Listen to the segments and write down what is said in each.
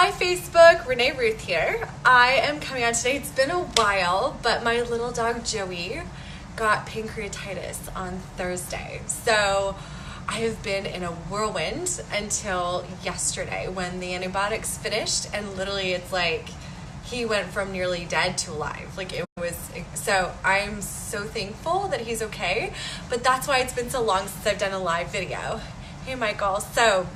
Hi Facebook, Renee Ruth here. I am coming on today. It's been a while, but my little dog Joey got pancreatitis on Thursday. So I have been in a whirlwind until yesterday when the antibiotics finished, and literally it's like he went from nearly dead to alive. So I'm so thankful that he's okay, but that's why it's been so long since I've done a live video. Hey Michael. So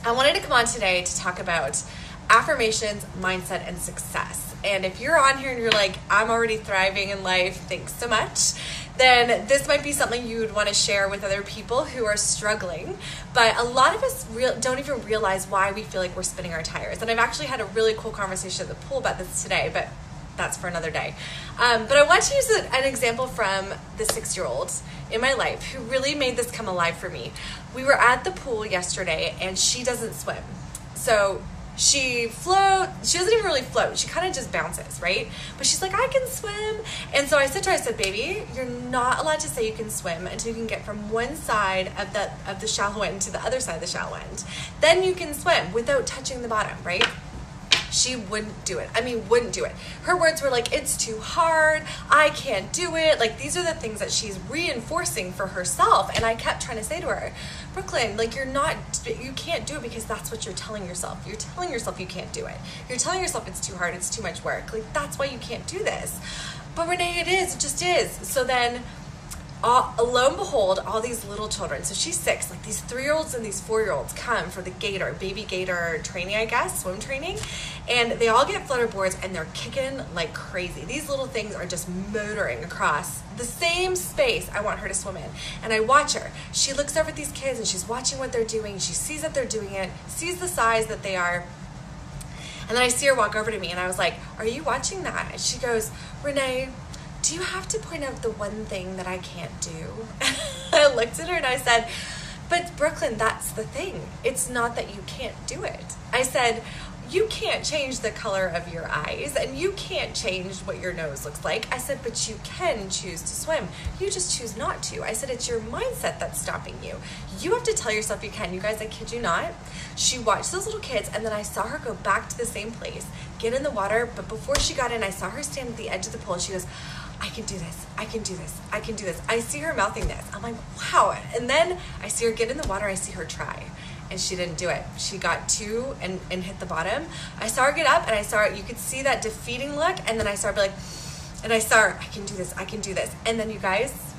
I wanted to come on today to talk about affirmations, mindset, and success. And if you're on here and you're like, I'm already thriving in life, thanks so much, then this might be something you would want to share with other people who are struggling. But a lot of us don't even realize why we feel like we're spinning our tires. And I've actually had a really cool conversation at the pool about this today, but that's for another day. But I want to use an example from the 6-year-old in my life who really made this come alive for me. We were at the pool yesterday and she doesn't swim. So she doesn't even really float. She kind of just bounces, right? But she's like, I can swim. And so I said to her, I said, baby, you're not allowed to say you can swim until you can get from one side of the shallow end to the other side of the shallow end. Then you can swim without touching the bottom, right? She wouldn't do it. Wouldn't do it. Her words were like, it's too hard. I can't do it. Like, these are the things that she's reinforcing for herself. And I kept trying to say to her, Brooklyn, like, you can't do it because that's what you're telling yourself. You're telling yourself you can't do it. You're telling yourself it's too hard. It's too much work. Like, that's why you can't do this. But Renee, it just is. So then, lo and behold, all these little children, so she's 6, like these 3-year-olds and these 4-year-olds come for the baby gator training, I guess, swim training, and they all get flutter boards and they're kicking like crazy. These little things are just motoring across the same space I want her to swim in. And I watch her. She looks over at these kids and she's watching what they're doing. She sees that they're doing it, sees the size that they are. And then I see her walk over to me and I was like, are you watching that? And she goes, Renee, do you have to point out the one thing that I can't do? I looked at her and I said, but Brooklyn, that's the thing. It's not that you can't do it. I said, you can't change the color of your eyes and you can't change what your nose looks like. I said, but you can choose to swim. You just choose not to. I said, it's your mindset that's stopping you. You have to tell yourself you can. You guys, I kid you not. She watched those little kids and then I saw her go back to the same place, get in the water. But before she got in, I saw her stand at the edge of the pool and she goes, I can do this, I can do this, I can do this. I see her mouthing this. I'm like, wow. And then I see her get in the water, I see her try. And she didn't do it. She got 2 and hit the bottom. I saw her get up and I saw her, you could see that defeating look. And then I saw her be like, and I saw her, I can do this, I can do this. And then you guys,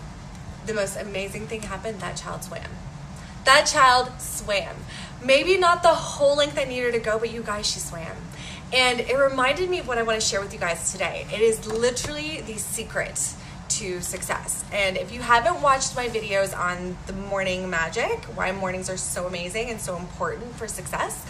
the most amazing thing happened, that child swam. That child swam. Maybe not the whole length I needed her to go, but you guys, she swam. And it reminded me of what I want to share with you guys today. It is literally the secret to success. And if you haven't watched my videos on the morning magic, why mornings are so amazing and so important for success,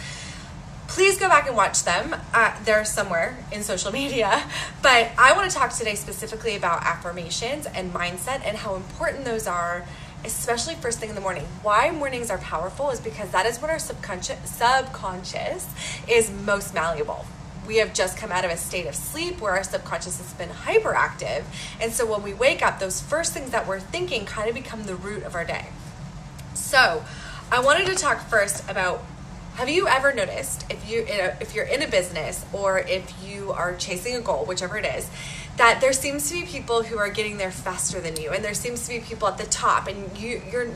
please go back and watch them. They're somewhere in social media. But I want to talk today specifically about affirmations and mindset and how important those are, especially first thing in the morning. Why mornings are powerful is because that is when our subconscious is most malleable. We have just come out of a state of sleep where our subconscious has been hyperactive. And so when we wake up, those first things that we're thinking kind of become the root of our day. So I wanted to talk first about, have you ever noticed if you're in a business or if you are chasing a goal, whichever it is, that there seems to be people who are getting there faster than you, and there seems to be people at the top, and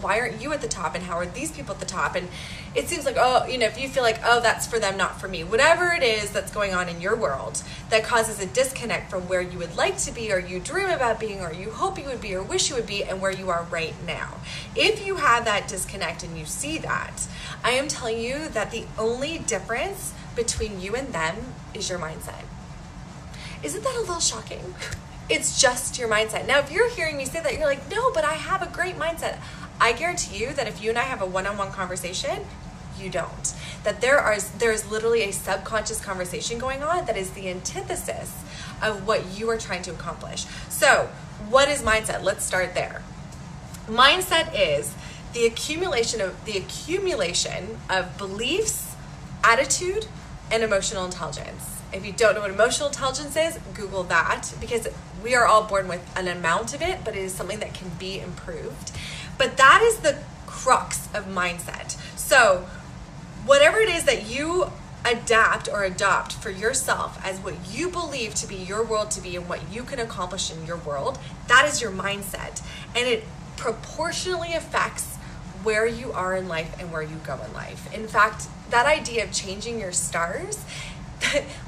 why aren't you at the top, and how are these people at the top? And it seems like, if you feel like, that's for them, not for me, whatever it is that's going on in your world that causes a disconnect from where you would like to be, or you dream about being, or you hope you would be, or wish you would be, and where you are right now. If you have that disconnect and you see that, I am telling you that the only difference between you and them is your mindset. Isn't that a little shocking? It's just your mindset. Now, if you're hearing me say that, you're like, no, but I have a great mindset. I guarantee you that if you and I have a one-on-one conversation, you don't. That there's literally a subconscious conversation going on that is the antithesis of what you are trying to accomplish. So, what is mindset? Let's start there. Mindset is the accumulation of beliefs, attitude, and emotional intelligence. If you don't know what emotional intelligence is, Google that, because we are all born with an amount of it, but it is something that can be improved. But that is the crux of mindset. So whatever it is that you adapt or adopt for yourself as what you believe to be your world to be and what you can accomplish in your world, that is your mindset. And it proportionally affects where you are in life and where you go in life. In fact, that idea of changing your stars,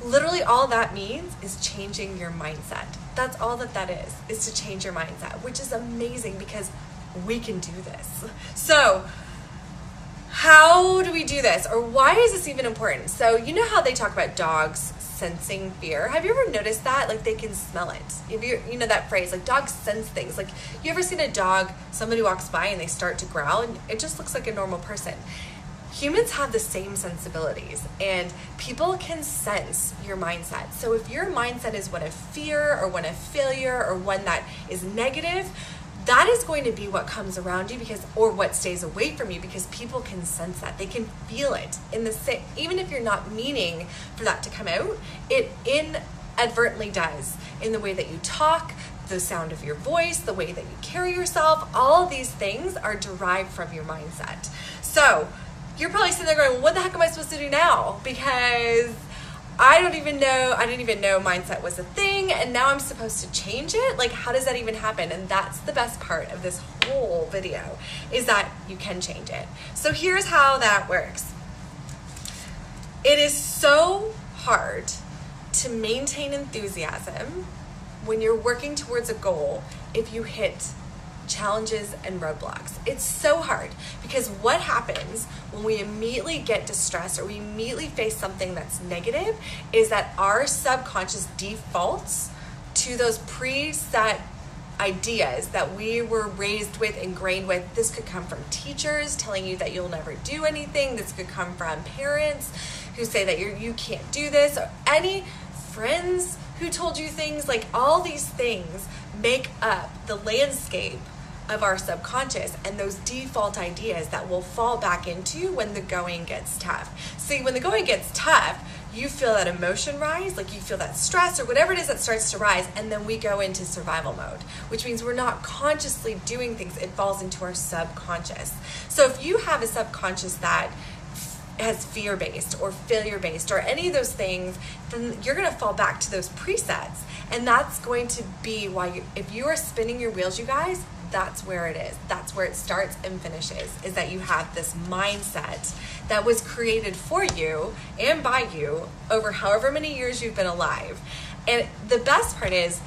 literally all that means is changing your mindset. That's all that is to change your mindset, which is amazing because we can do this. So how do we do this? Or why is this even important? So you know how they talk about dogs sensing fear? Have you ever noticed that? Like they can smell it. If you know that phrase, like dogs sense things. Like you ever seen a dog, somebody walks by and they start to growl and it just looks like a normal person. Humans have the same sensibilities and people can sense your mindset. So if your mindset is one of fear or one of failure or one that is negative, that is going to be what comes around you or what stays away from you because people can sense that. They can feel it even if you're not meaning for that to come out, it inadvertently does in the way that you talk, the sound of your voice, the way that you carry yourself. All of these things are derived from your mindset. So you're probably sitting there going, what the heck am I supposed to do now? Because I didn't even know mindset was a thing, and now I'm supposed to change it? Like, how does that even happen? And that's the best part of this whole video, is that you can change it. So here's how that works. It is so hard to maintain enthusiasm when you're working towards a goal if you hit challenges and roadblocks. It's so hard because what happens when we immediately get distressed or we immediately face something that's negative is that our subconscious defaults to those preset ideas that we were raised with, ingrained with. This could come from teachers telling you that you'll never do anything. This could come from parents who say that you can't do this, or any friends who told you things. Like all these things make up the landscape of our subconscious and those default ideas that we'll fall back into when the going gets tough. See, when the going gets tough, you feel that emotion rise, like you feel that stress or whatever it is that starts to rise, and then we go into survival mode, which means we're not consciously doing things. It falls into our subconscious. So if you have a subconscious that has fear-based or failure-based or any of those things, then you're going to fall back to those presets. And that's going to be why if you are spinning your wheels, you guys, that's where it is. That's where it starts and finishes, is that you have this mindset that was created for you and by you over however many years you've been alive. And the best part is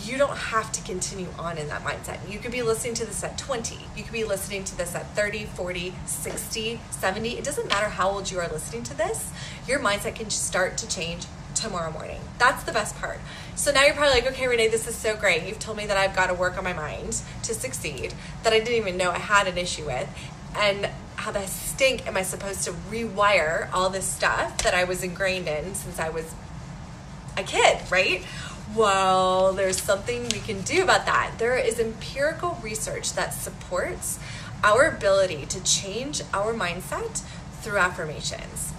you don't have to continue on in that mindset. You could be listening to this at 20. You could be listening to this at 30, 40, 60, 70. It doesn't matter how old you are listening to this. Your mindset can start to change tomorrow morning. That's the best part. So now you're probably like, okay, Renee, this is so great. You've told me that I've got to work on my mind to succeed, that I didn't even know I had an issue with. And how the stink am I supposed to rewire all this stuff that I was ingrained in since I was a kid, right? Well, there's something we can do about that. There is empirical research that supports our ability to change our mindset through affirmations.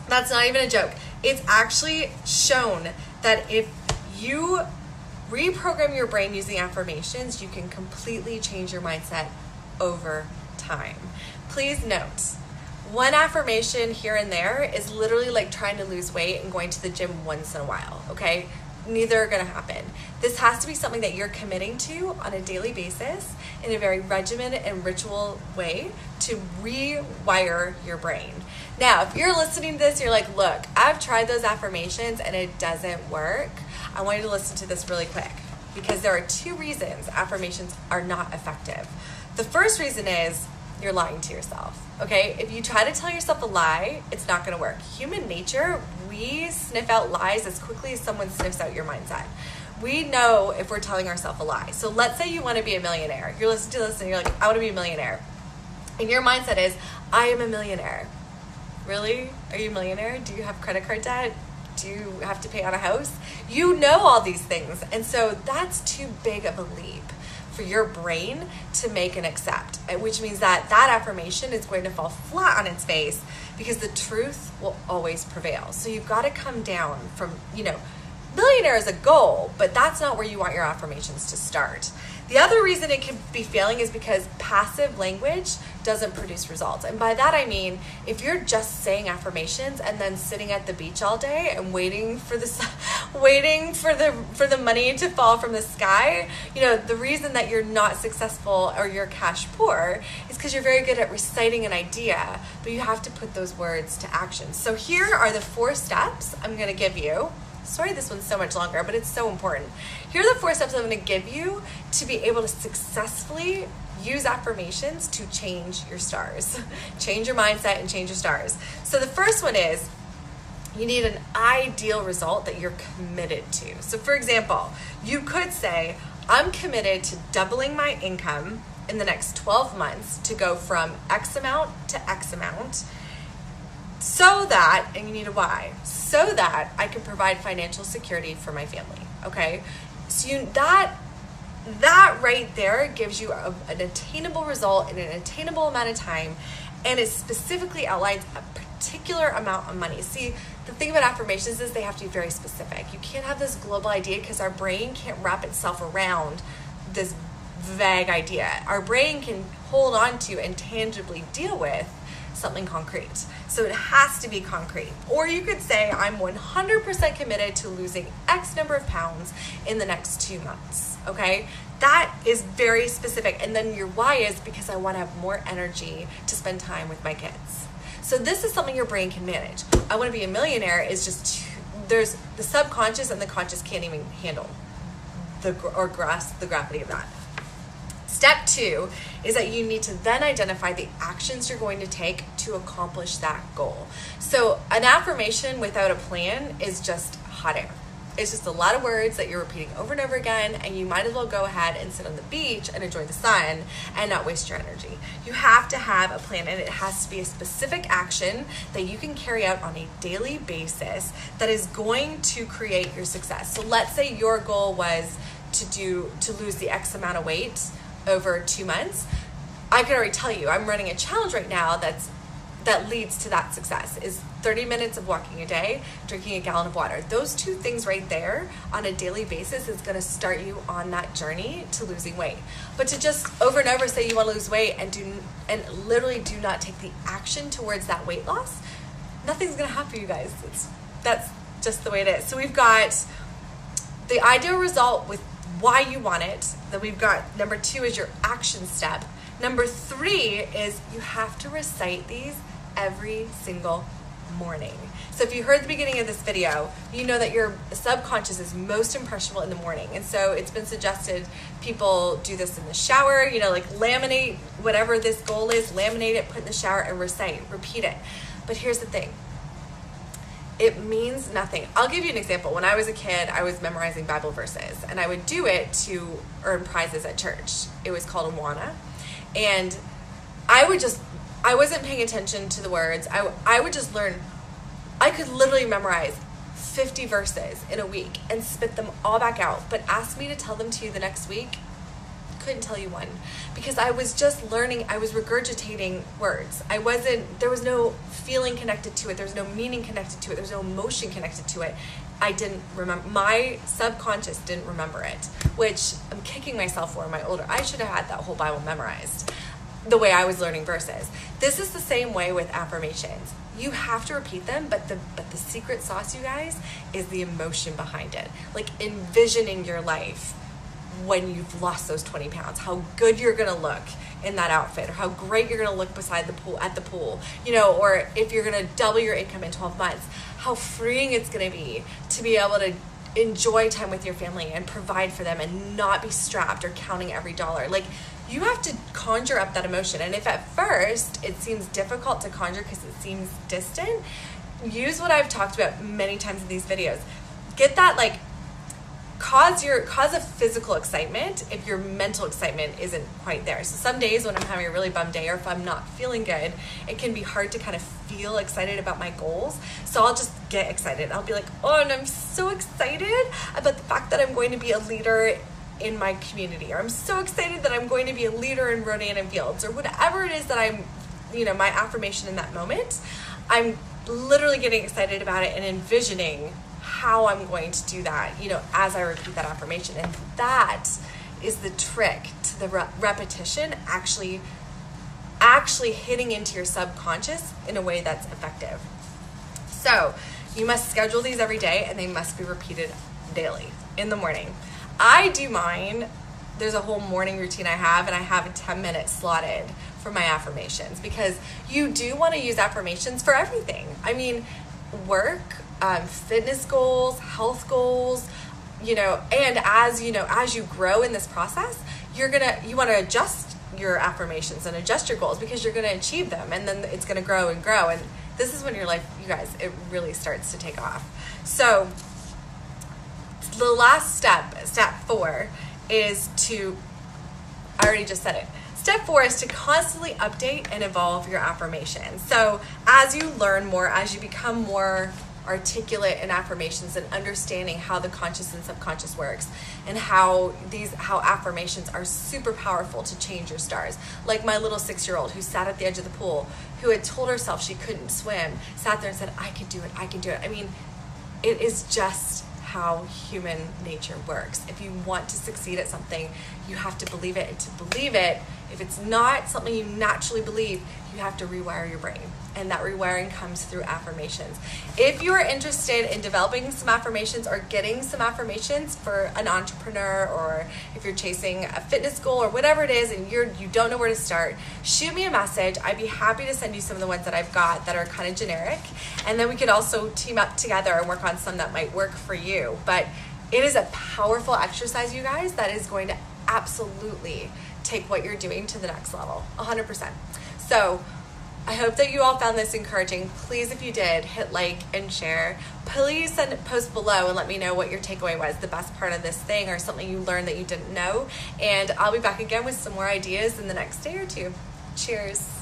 That's not even a joke. It's actually shown that if you reprogram your brain using affirmations, you can completely change your mindset over time. Please note, one affirmation here and there is literally like trying to lose weight and going to the gym once in a while, okay? Neither are going to happen. This has to be something that you're committing to on a daily basis in a very regimented and ritual way to rewire your brain. Now, if you're listening to this, you're like, look, I've tried those affirmations and it doesn't work. I want you to listen to this really quick because there are two reasons affirmations are not effective. The first reason is you're lying to yourself, okay? If you try to tell yourself a lie, it's not gonna work. Human nature, we sniff out lies as quickly as someone sniffs out your mindset. We know if we're telling ourselves a lie. So let's say you wanna be a millionaire. You're listening to this and you're like, I wanna be a millionaire. And your mindset is, I am a millionaire. Really? Are you a millionaire? Do you have credit card debt? Do you have to pay on a house? You know all these things. And so that's too big of a leap for your brain to make and accept, which means that that affirmation is going to fall flat on its face because the truth will always prevail. So you've got to come down from, millionaire is a goal, but that's not where you want your affirmations to start. The other reason it could be failing is because passive language doesn't produce results. And by that I mean, if you're just saying affirmations and then sitting at the beach all day and waiting for the money to fall from the sky, the reason that you're not successful or you're cash poor is because you're very good at reciting an idea, but you have to put those words to action. So here are the 4 steps I'm going to give you. Sorry, this one's so much longer, but it's so important. Here are the 4 steps I'm going to give you to be able to successfully use affirmations to change your stars. Change your mindset and change your stars. So the first one is, you need an ideal result that you're committed to. So for example, you could say, I'm committed to doubling my income in the next 12 months to go from X amount to X amount, so that, and you need a why, so that I can provide financial security for my family. Okay? So that right there gives you an attainable result in an attainable amount of time, and it specifically outlines a particular amount of money. See, the thing about affirmations is they have to be very specific. You can't have this global idea because our brain can't wrap itself around this vague idea. Our brain can hold on to and tangibly deal with something concrete. So it has to be concrete. Or you could say, I'm 100% committed to losing X number of pounds in the next 2 months. Okay? That is very specific. And then your why is because I want to have more energy to spend time with my kids. So this is something your brain can manage. I want to be a millionaire is just, there's the subconscious and the conscious can't even handle or grasp the gravity of that. Step 2 is that you need to then identify the actions you're going to take to accomplish that goal. So an affirmation without a plan is just hot air. It's just a lot of words that you're repeating over and over again, and you might as well go ahead and sit on the beach and enjoy the sun and not waste your energy. You have to have a plan, and it has to be a specific action that you can carry out on a daily basis that is going to create your success. So let's say your goal was to lose the X amount of weight over 2 months. I can already tell you, I'm running a challenge right now that leads to that success, is 30 minutes of walking a day, drinking a gallon of water. Those 2 things right there on a daily basis is going to start you on that journey to losing weight. But to just over and over say you want to lose weight and literally do not take the action towards that weight loss, nothing's going to happen, you guys. That's just the way it is. So we've got the ideal result with why you want it. Then we've got number 2 is your action step. Number 3 is you have to recite these every single morning. So if you heard the beginning of this video, you know that your subconscious is most impressionable in the morning. And so it's been suggested people do this in the shower, like laminate whatever this goal is, laminate it, put in the shower and recite, repeat it. But here's the thing. It means nothing. I'll give you an example. When I was a kid, I was memorizing Bible verses, and I would do it to earn prizes at church. It was called Awana. And I wasn't paying attention to the words. I would just learn. I could literally memorize 50 verses in a week and spit them all back out. But ask me to tell them to you the next week, couldn't tell you one, because I was just learning. I was regurgitating words. There was no feeling connected to it. There was no meaning connected to it. There was no emotion connected to it. I didn't remember. My subconscious didn't remember it, which I'm kicking myself for. I should have had that whole Bible memorized the way I was learning verses. This is the same way with affirmations. You have to repeat them, but the secret sauce, you guys, is the emotion behind it. Like envisioning your life when you've lost those 20 pounds, how good you're going to look in that outfit, or how great you're going to look beside the pool, at the pool, or if you're going to double your income in 12 months, how freeing it's going to be able to enjoy time with your family and provide for them and not be strapped or counting every dollar. Like, you have to conjure up that emotion. And if at first it seems difficult to conjure because it seems distant, use what I've talked about many times in these videos. Get that, cause a physical excitement if your mental excitement isn't quite there. So some days when I'm having a really bum day, or if I'm not feeling good, it can be hard to kind of feel excited about my goals. So I'll just get excited. I'll be like, oh, and I'm so excited about the fact that I'm going to be a leader in my community, or I'm so excited that I'm going to be a leader in Rodan and Fields, or whatever it is that I'm, my affirmation in that moment. I'm literally getting excited about it and envisioning how I'm going to do that, as I repeat that affirmation. And that is the trick to the repetition actually actually hitting into your subconscious in a way that's effective. So you must schedule these every day, and they must be repeated daily in the morning. I do mine. There's a whole morning routine I have, and I have a 10-minute slotted for my affirmations, because you do want to use affirmations for everything. I mean, work, fitness goals, health goals, and as you grow in this process, you want to adjust your affirmations and adjust your goals, because you're going to achieve them, and then it's going to grow and grow. And this is when your life, you guys, it really starts to take off. So the last step 4, is I already just said it. Step 4 is to constantly update and evolve your affirmations. So as you learn more, as you become more articulate in affirmations and understanding how the conscious and subconscious works, and how affirmations are super powerful to change your stars. Like my little 6-year-old who sat at the edge of the pool, who had told herself she couldn't swim, sat there and said, I can do it, I can do it. I mean, it is just how human nature works. If you want to succeed at something, you have to believe it. And to believe it, if it's not something you naturally believe, you have to rewire your brain. And that rewiring comes through affirmations. If you are interested in developing some affirmations or getting some affirmations for an entrepreneur, or if you're chasing a fitness goal or whatever it is and you don't know where to start, shoot me a message. I'd be happy to send you some of the ones that I've got that are kind of generic. And then we could also team up together and work on some that might work for you. But it is a powerful exercise, you guys, that is going to absolutely take what you're doing to the next level, 100%. So I hope that you all found this encouraging. Please, if you did, hit like and share. Please send a post below and let me know what your takeaway was, the best part of this thing, or something you learned that you didn't know. And I'll be back again with some more ideas in the next day or two. Cheers.